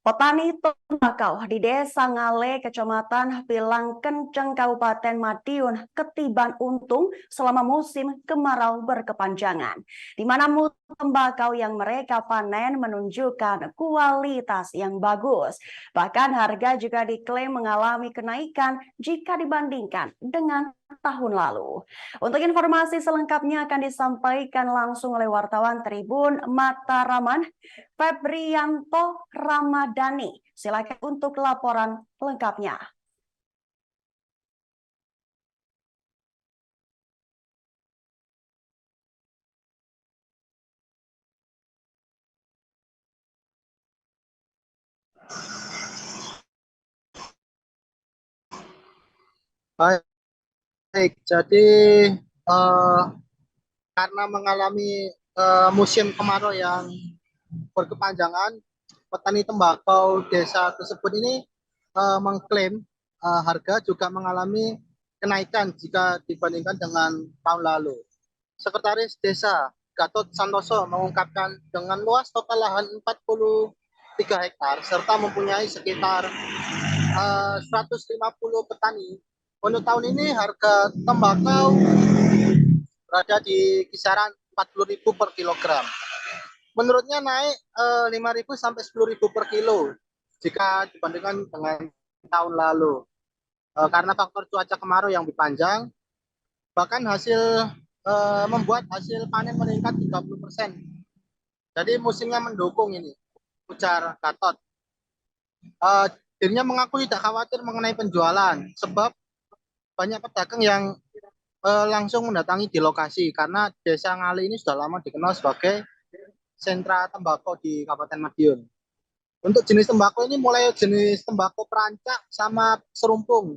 Petani tembakau di Desa Ngale, Kecamatan Pilang Kenceng, Kabupaten Madiun ketiban untung selama musim kemarau berkepanjangan, di mana mutu tembakau yang mereka panen menunjukkan kualitas yang bagus. Bahkan harga juga diklaim mengalami kenaikan jika dibandingkan dengan tahun lalu. Untuk informasi selengkapnya akan disampaikan langsung oleh wartawan Tribun Mataraman, Febrianto Ramadhani. Silakan untuk laporan lengkapnya. Baik, jadi karena mengalami musim kemarau yang berkepanjangan, petani tembakau desa tersebut ini mengklaim harga juga mengalami kenaikan jika dibandingkan dengan tahun lalu. Sekretaris Desa Gatot Santoso mengungkapkan dengan luas total lahan 43 hektar serta mempunyai sekitar 150 petani. Untuk tahun ini harga tembakau berada di kisaran 40.000 per kilogram. Menurutnya naik 5.000 sampai 10.000 per kilo jika dibandingkan dengan tahun lalu. Karena faktor cuaca kemarau yang lebih panjang, bahkan hasil membuat hasil panen meningkat 30%. Jadi musimnya mendukung ini, ujar Gatot. Dirinya mengaku tidak khawatir mengenai penjualan, sebab banyak pedagang yang langsung mendatangi di lokasi karena Desa Ngale ini sudah lama dikenal sebagai sentra tembakau di Kabupaten Madiun. Untuk jenis tembakau ini mulai jenis tembakau perancak sama serumpung.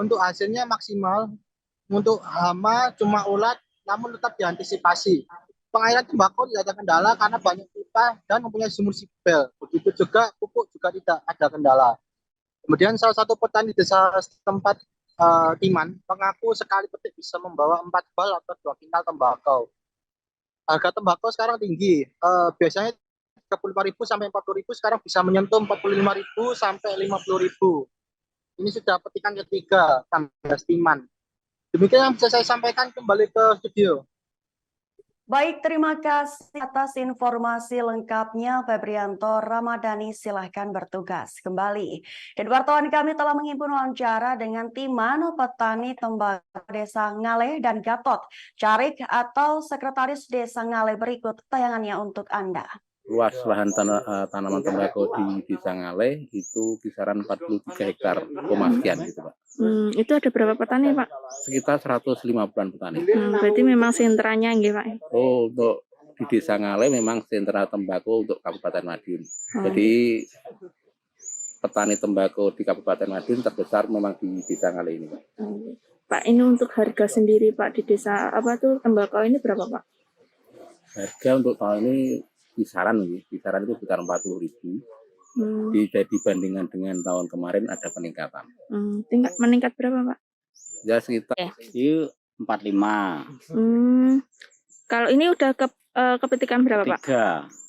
Untuk hasilnya maksimal, untuk hama cuma ulat, namun tetap diantisipasi. Pengairan tembakau tidak ada kendala karena banyak pipa dan mempunyai sumur sipil. Begitu juga pupuk juga tidak ada kendala. Kemudian salah satu petani desa setempat Timan mengaku sekali petik bisa membawa 4 bal atau 2 kintal tembakau. Harga tembakau sekarang tinggi, biasanya 35.000 sampai 40.000, sekarang bisa menyentuh 45.000 sampai 50.000. Ini sudah petikan ketiga Tambas Timan. Demikian yang bisa saya sampaikan, kembali ke studio. Baik, terima kasih atas informasi lengkapnya, Febrianto Ramadhani. Silahkan bertugas kembali. Dan wartawan kami telah menghimpun wawancara dengan Timan, petani tembakau Desa Ngale, dan Gatot Carik atau Sekretaris Desa Ngale. Berikut tayangannya untuk Anda. Luas lahan tanaman tembakau di Desa Ngale itu kisaran 43 hektar sekian gitu, Pak. Itu ada berapa petani, Pak? Sekitar 150-an petani. Berarti memang sentranya nggih, Pak? Oh, untuk di Desa Ngale memang sentra tembakau untuk Kabupaten Madiun. Jadi petani tembakau di Kabupaten Madiun terbesar memang di Desa Ngale ini, Pak. Pak, ini untuk harga sendiri, Pak, di desa apa tuh tembakau ini berapa, Pak? Harga untuk tahun ini kisaran itu sekitar 40.000. Dibandingkan dengan tahun kemarin ada peningkatan. Tingkat meningkat berapa, Pak? Ya sekitar 45. Kalau ini udah kepetikan berapa, Pak?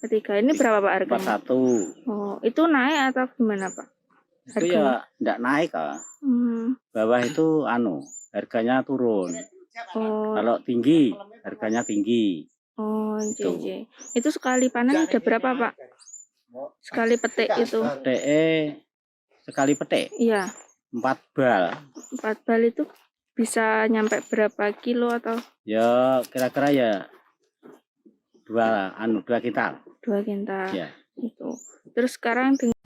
Ketiga. Ini berapa, Pak, harganya? 41. Oh, itu naik atau gimana, Pak? Itu ya enggak naik, Kak. Bawah itu harganya turun. Oh. Kalau tinggi, harganya tinggi. Oh, iya. Itu sekali panen udah berapa, Pak? Sekali petik itu? Sekali petik? Iya. 4 bal. 4 bal itu bisa nyampe berapa kilo atau? Ya, kira-kira ya 2 kintal. 2 kintal. Ya. Itu. Terus sekarang dengan